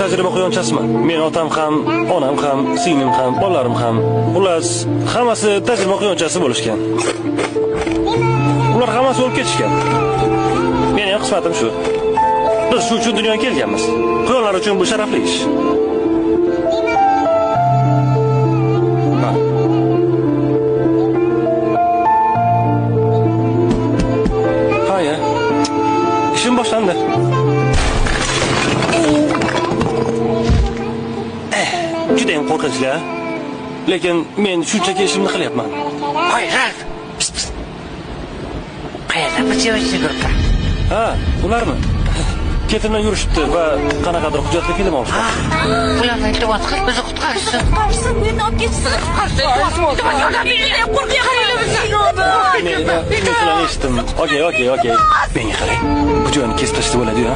tajriba quyonchasiman. Men otam ham, onam ham, singlim ham, bolalarim ham, xullas, hammasi tajriba quyonchasi bo'lishgan. Ular hammasi o'lib ketishgan. Mening ham qismatim shu. Biz shu uchun dunyoga kelganmiz. Quyonlar uchun bu sharafli ish. Haya. İşim boshlandi. Juda ham qo'rqinchli. Lekin men shunchaki ishimni qilyapman. Voy, Ralf. Qayerda bichevchi guruh? Ha, ularmi? Ketimdan yurishibdi va qanaqadir hujjatli film olishdi. Ularni iltimos qilib bizni qutqarishsin. Qutqarsin, meni olib ketsin. Qutqarsin. Yordam bering, qo'rqyapman. Men eshitdim. Okey. Menga qarang. Bu joyni kesib tashlab bo'ladi-ku.